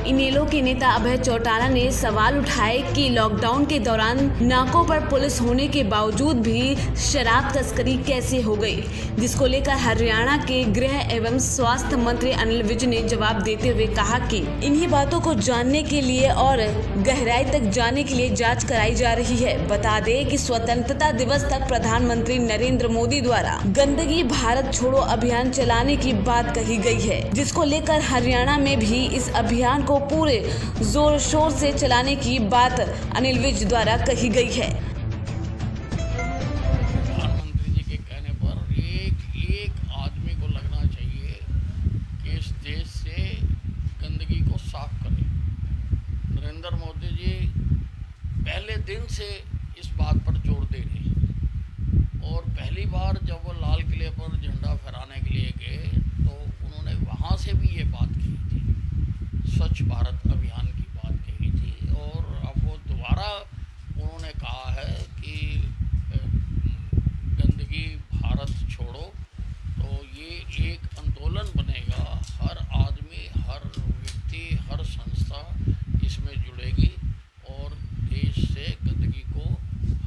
इनेलो के नेता अभय चौटाला ने सवाल उठाए कि लॉकडाउन के दौरान नाकों पर पुलिस होने के बावजूद भी शराब तस्करी कैसे हो गई, जिसको लेकर हरियाणा के गृह एवं स्वास्थ्य मंत्री अनिल विज ने जवाब देते हुए कहा कि इन्हीं बातों को जानने के लिए और गहराई तक जाने के लिए जांच कराई जा रही है। बता दें कि स्वतंत्रता दिवस तक प्रधानमंत्री नरेंद्र मोदी द्वारा गंदगी भारत छोड़ो अभियान चलाने की बात कही गई है, जिसको लेकर हरियाणा में भी इस अभियान को पूरे जोर शोर से चलाने की बात अनिल विज द्वारा कही गई है। प्रधानमंत्री जी के कहने पर एक आदमी को लगना चाहिए कि इस देश से गंदगी को साफ करें। नरेंद्र मोदी जी पहले दिन से इस बात पर जोर दे रहे हैं और पहली बार जब वो लाल किले पर झंडा फहराने के लिए गए तो उन्होंने वहाँ से भी ये बात की थी, स्वच्छ भारत अभियान की बात कही थी। और अब वो दोबारा उन्होंने कहा है कि गंदगी भारत छोड़ो, तो ये एक आंदोलन बनेगा। हर आदमी, हर व्यक्ति, हर संस्था इसमें जुड़ेगी और देश से गंदगी को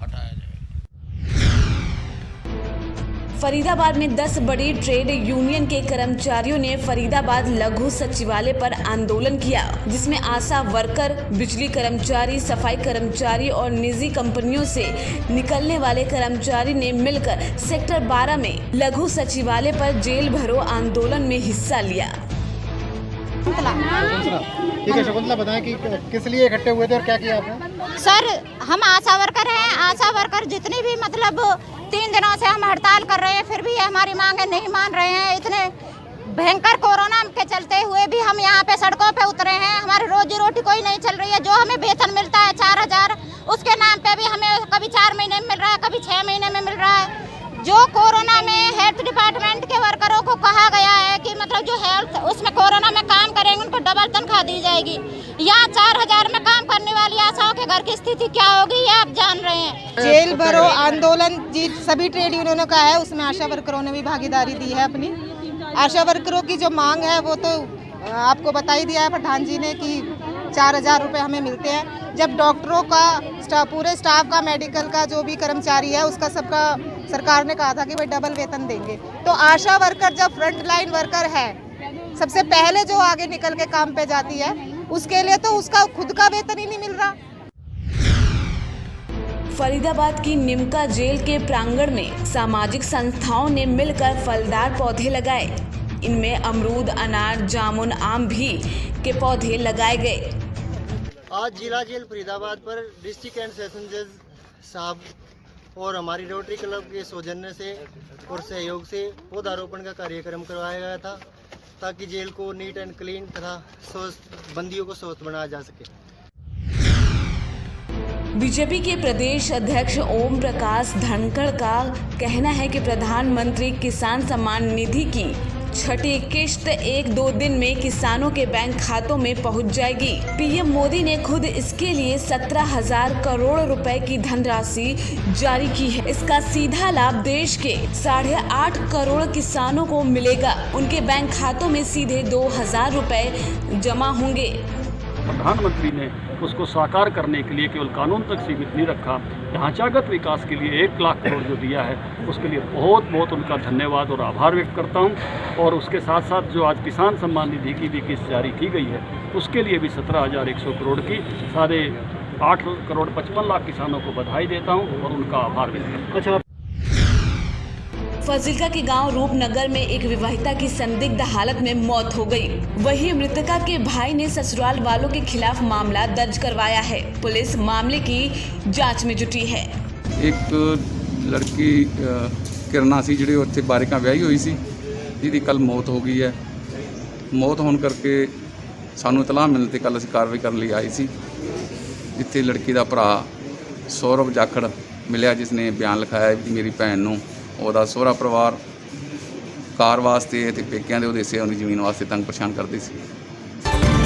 हटाया जाएगा। फरीदाबाद में 10 बड़ी ट्रेड यूनियन के कर्मचारियों ने फरीदाबाद लघु सचिवालय पर आंदोलन किया, जिसमें आशा वर्कर, बिजली कर्मचारी, सफाई कर्मचारी और निजी कंपनियों से निकलने वाले कर्मचारी ने मिलकर सेक्टर 12 में लघु सचिवालय पर जेल भरो आंदोलन में हिस्सा लिया। ठीक है शकुंतला, बताएं कि किस लिए इकट्ठे हुए थे और क्या किया आपने? सर, हम आशा वर्कर हैं। आशा वर्कर जितनी भी 3 दिनों से हम हड़ताल कर रहे हैं, फिर भी ये हमारी मांगे नहीं मान रहे हैं। इतने भयंकर कोरोना के चलते हुए भी हम यहाँ पे सड़कों पे उतरे हैं। हमारी रोजी रोटी कोई नहीं चल रही है। जो हमें वेतन मिलता है 4000, उसके नाम पे भी हमें कभी 4 महीने में मिल रहा है, कभी 6 महीने में मिल रहा है। जो कोरोना में हेल्थ डिपार्टमेंट के वर्करों को कहा गया है कि जो हेल्थ उसमें कोरोना में काम करेंगे उनको डबल तनख्वाह दी जाएगी, यहाँ 4000 में काम करने वाली आशाओं के घर की स्थिति क्या होगी ये आप जान रहे हैं। जेल भरो आंदोलन जी सभी ट्रेड यूनियनों का है, उसमें आशा वर्करों ने भी भागीदारी दी है अपनी। आशा वर्करों की जो मांग है वो तो आपको बता ही दिया है प्रधान जी ने कि 4000 रुपये हमें मिलते हैं। जब डॉक्टरों का पूरे स्टाफ का, मेडिकल का जो भी कर्मचारी है उसका सबका सरकार ने कहा था कि भाई डबल वेतन देंगे। तो आशा वर्कर जब फ्रंट लाइन वर्कर है, सबसे पहले जो आगे निकल के काम पे जाती है, उसके लिए तो उसका खुद का वेतन ही नहीं मिल रहा। फरीदाबाद की निमका जेल के प्रांगण में सामाजिक संस्थाओं ने मिलकर फलदार पौधे लगाए। इनमें अमरूद, अनार, जामुन, आम भी के पौधे लगाए गए। आज जिला जेल फरीदाबाद पर डिस्ट्रिक्ट एंड सेशन जज साहब और हमारी रोटरी क्लब के सौजन्य से और सहयोग से पौधारोपण का कार्यक्रम करवाया गया था, ताकि जेल को नीट एंड क्लीन तथा स्वस्थ बंदियों को स्वस्थ बनाया जा सके। बीजेपी के प्रदेश अध्यक्ष ओम प्रकाश धनखड़ का कहना है कि प्रधानमंत्री किसान सम्मान निधि की छठी किश्त 1-2 दिन में किसानों के बैंक खातों में पहुंच जाएगी। पीएम मोदी ने खुद इसके लिए 17,000 करोड़ रुपए की धनराशि जारी की है। इसका सीधा लाभ देश के 8.5 करोड़ किसानों को मिलेगा। उनके बैंक खातों में सीधे 2,000 रुपए जमा होंगे। प्रधानमंत्री ने उसको साकार करने के लिए केवल कानून तक सीमित नहीं रखा, ढांचागत विकास के लिए 1 लाख करोड़ जो दिया है उसके लिए बहुत बहुत उनका धन्यवाद और आभार व्यक्त करता हूं। और उसके साथ साथ जो आज किसान सम्मान निधि की भी किस्त जारी की गई है उसके लिए भी 17,100 करोड़ की 8.5 करोड़ 55 लाख किसानों को बधाई देता हूँ और उनका आभार व्यक्त करता हूँ। फाजिल्का के गांव रूपनगर में एक विवाहिता की संदिग्ध हालत में मौत हो गई। वहीं मृतका के भाई ने ससुराल वालों के खिलाफ मामला दर्ज करवाया है। पुलिस मामले की जांच में जुटी है। एक लड़की किरणा सी जी उत्थे बारिका व्याही हुई सी, जिहदी कल मौत हो गई है। मौत होने करके सानू इतलाह मिलने ते कल असीं कार्रवाई करने लिए आए सी, जिथे लड़की का भरा सौरभ जाखड़ मिलिया, जिसने बयान लिखाया कि मेरी भैन नूं ਉਹਦਾ ਸਹੁਰਾ ਪਰਿਵਾਰ ਕਾਰ ਵਾਸਤੇ ਤੇ ਪੇਕਿਆਂ ਦੇ ਉਹਦੇ ਹਿੱਸੇ ਉਹਦੀ ਜ਼ਮੀਨ ਵਾਸਤੇ ਤੰਗ ਪਰੇਸ਼ਾਨ ਕਰਦੇ ਸੀ।